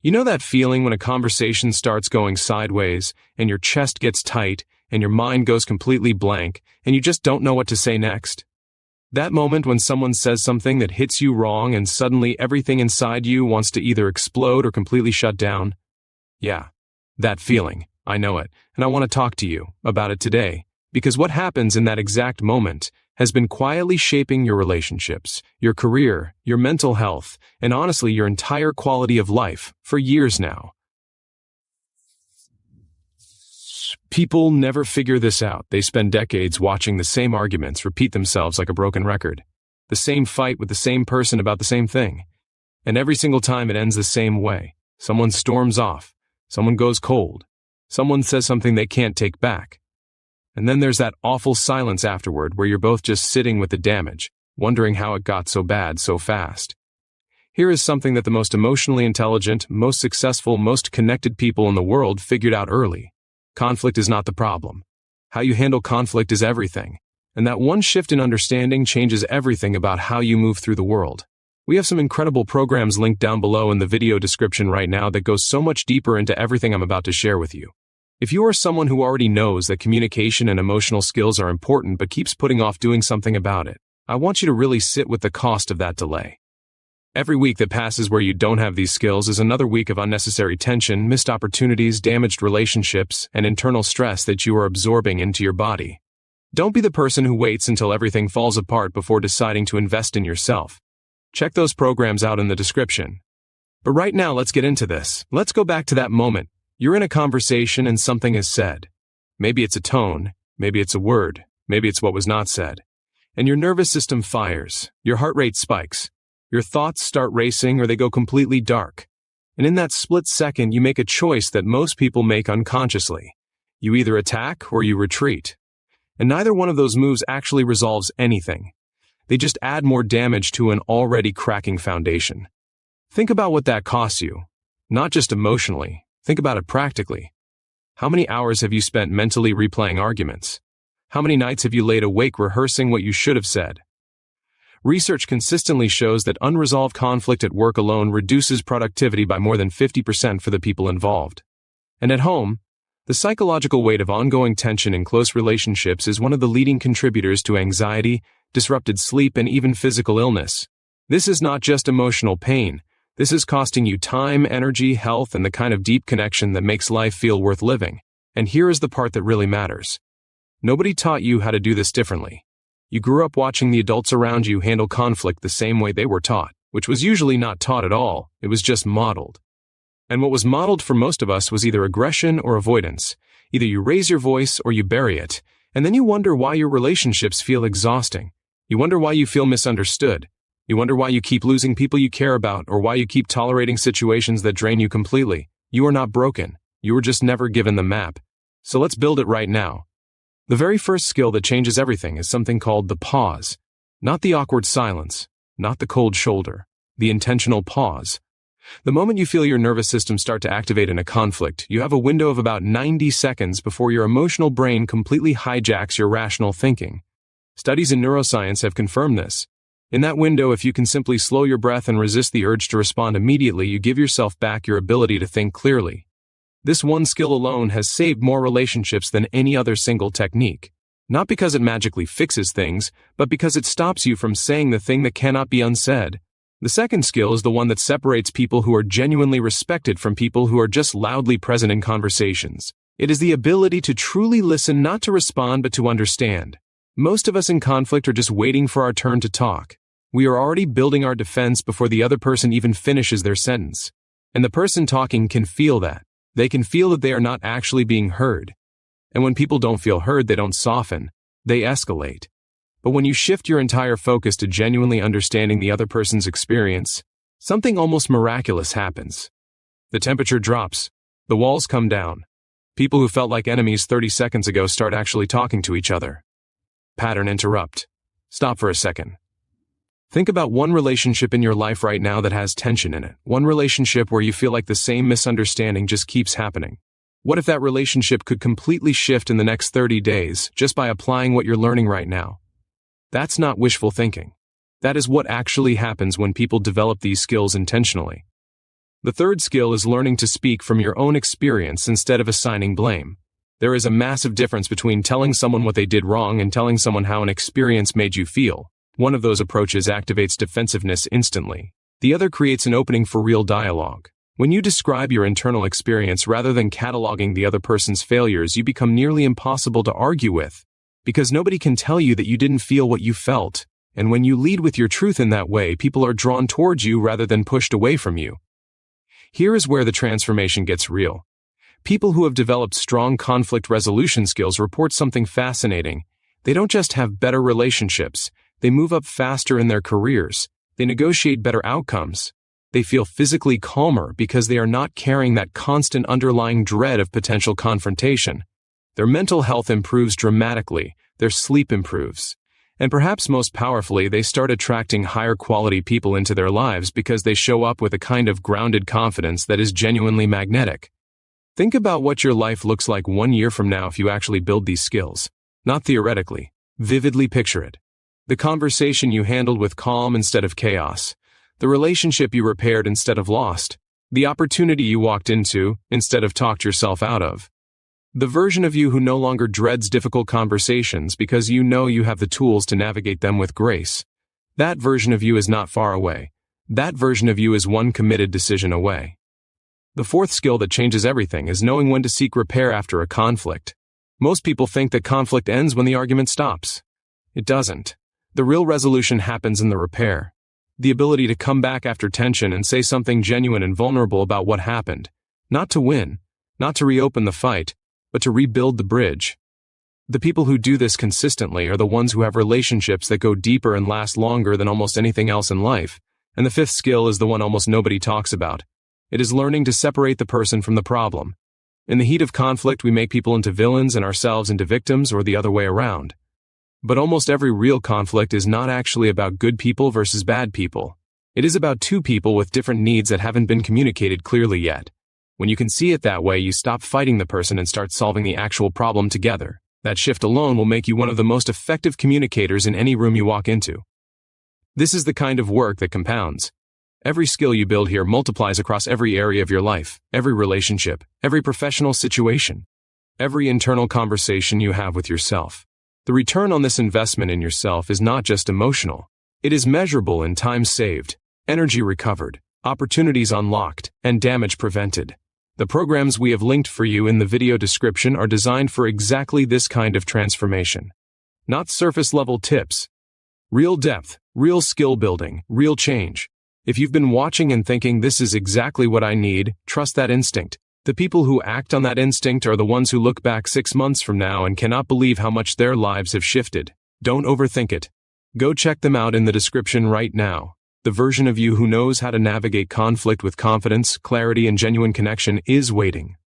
You know that feeling when a conversation starts going sideways, and your chest gets tight, and your mind goes completely blank, and you just don't know what to say next? That moment when someone says something that hits you wrong and suddenly everything inside you wants to either explode or completely shut down? Yeah, that feeling. I know it, and I want to talk to you about it today, because what happens in that exact moment has been quietly shaping your relationships, your career, your mental health, and honestly your entire quality of life for years now. People never figure this out. They spend decades watching the same arguments repeat themselves like a broken record. The same fight with the same person about the same thing. And every single time it ends the same way. Someone storms off. Someone goes cold. Someone says something they can't take back. And then there's that awful silence afterward where you're both just sitting with the damage, wondering how it got so bad so fast. Here is something that the most emotionally intelligent, most successful, most connected people in the world figured out early. Conflict is not the problem. How you handle conflict is everything. And that one shift in understanding changes everything about how you move through the world. We have some incredible programs linked down below in the video description right now that goes so much deeper into everything I'm about to share with you. If you are someone who already knows that communication and emotional skills are important but keeps putting off doing something about it, I want you to really sit with the cost of that delay. Every week that passes where you don't have these skills is another week of unnecessary tension, missed opportunities, damaged relationships, and internal stress that you are absorbing into your body. Don't be the person who waits until everything falls apart before deciding to invest in yourself. Check those programs out in the description. But right now, let's get into this. Let's go back to that moment. You're in a conversation and something is said. Maybe it's a tone, maybe it's a word, maybe it's what was not said. And your nervous system fires, your heart rate spikes, your thoughts start racing or they go completely dark. And in that split second, you make a choice that most people make unconsciously. You either attack or you retreat. And neither one of those moves actually resolves anything. They just add more damage to an already cracking foundation. Think about what that costs you. Not just emotionally. Think about it practically. How many hours have you spent mentally replaying arguments? How many nights have you laid awake rehearsing what you should have said? Research consistently shows that unresolved conflict at work alone reduces productivity by more than 50% for the people involved. And at home, the psychological weight of ongoing tension in close relationships is one of the leading contributors to anxiety, disrupted sleep, and even physical illness. This is not just emotional pain. This is costing you time, energy, health, and the kind of deep connection that makes life feel worth living. And here is the part that really matters. Nobody taught you how to do this differently. You grew up watching the adults around you handle conflict the same way they were taught, which was usually not taught at all. It was just modeled. And what was modeled for most of us was either aggression or avoidance. Either you raise your voice or you bury it, and then you wonder why your relationships feel exhausting. You wonder why you feel misunderstood. You wonder why you keep losing people you care about or why you keep tolerating situations that drain you completely. You are not broken. You were just never given the map. So let's build it right now. The very first skill that changes everything is something called the pause. Not the awkward silence, not the cold shoulder, the intentional pause. The moment you feel your nervous system start to activate in a conflict, you have a window of about 90 seconds before your emotional brain completely hijacks your rational thinking. Studies in neuroscience have confirmed this. In that window, if you can simply slow your breath and resist the urge to respond immediately, you give yourself back your ability to think clearly. This one skill alone has saved more relationships than any other single technique. Not because it magically fixes things, but because it stops you from saying the thing that cannot be unsaid. The second skill is the one that separates people who are genuinely respected from people who are just loudly present in conversations. It is the ability to truly listen, not to respond, but to understand. Most of us in conflict are just waiting for our turn to talk. We are already building our defense before the other person even finishes their sentence. And the person talking can feel that. They can feel that they are not actually being heard. And when people don't feel heard, they don't soften. They escalate. But when you shift your entire focus to genuinely understanding the other person's experience, something almost miraculous happens. The temperature drops. The walls come down. People who felt like enemies 30 seconds ago start actually talking to each other. Pattern interrupt. Stop for a second. Think about one relationship in your life right now that has tension in it. One relationship where you feel like the same misunderstanding just keeps happening. What if that relationship could completely shift in the next 30 days just by applying what you're learning right now? That's not wishful thinking. That is what actually happens when people develop these skills intentionally. The third skill is learning to speak from your own experience instead of assigning blame. There is a massive difference between telling someone what they did wrong and telling someone how an experience made you feel. One of those approaches activates defensiveness instantly. The other creates an opening for real dialogue. When you describe your internal experience rather than cataloging the other person's failures, you become nearly impossible to argue with, because nobody can tell you that you didn't feel what you felt. And when you lead with your truth in that way, people are drawn towards you rather than pushed away from you. Here is where the transformation gets real. People who have developed strong conflict resolution skills report something fascinating. They don't just have better relationships, they move up faster in their careers. They negotiate better outcomes. They feel physically calmer because they are not carrying that constant underlying dread of potential confrontation. Their mental health improves dramatically, their sleep improves. And perhaps most powerfully, they start attracting higher quality people into their lives because they show up with a kind of grounded confidence that is genuinely magnetic. Think about what your life looks like 1 year from now if you actually build these skills. Not theoretically. Vividly picture it. The conversation you handled with calm instead of chaos. The relationship you repaired instead of lost. The opportunity you walked into instead of talked yourself out of. The version of you who no longer dreads difficult conversations because you know you have the tools to navigate them with grace. That version of you is not far away. That version of you is one committed decision away. The fourth skill that changes everything is knowing when to seek repair after a conflict. Most people think that conflict ends when the argument stops. It doesn't. The real resolution happens in the repair. The ability to come back after tension and say something genuine and vulnerable about what happened. Not to win, not to reopen the fight, but to rebuild the bridge. The people who do this consistently are the ones who have relationships that go deeper and last longer than almost anything else in life. And the fifth skill is the one almost nobody talks about. It is learning to separate the person from the problem. In the heat of conflict, we make people into villains and ourselves into victims, or the other way around. But almost every real conflict is not actually about good people versus bad people. It is about two people with different needs that haven't been communicated clearly yet. When you can see it that way, you stop fighting the person and start solving the actual problem together. That shift alone will make you one of the most effective communicators in any room you walk into. This is the kind of work that compounds. Every skill you build here multiplies across every area of your life, every relationship, every professional situation, every internal conversation you have with yourself. The return on this investment in yourself is not just emotional. It is measurable in time saved, energy recovered, opportunities unlocked, and damage prevented. The programs we have linked for you in the video description are designed for exactly this kind of transformation. Not surface-level tips. Real depth, real skill building, real change. If you've been watching and thinking this is exactly what I need, trust that instinct. The people who act on that instinct are the ones who look back 6 months from now and cannot believe how much their lives have shifted. Don't overthink it. Go check them out in the description right now. The version of you who knows how to navigate conflict with confidence, clarity, and genuine connection is waiting.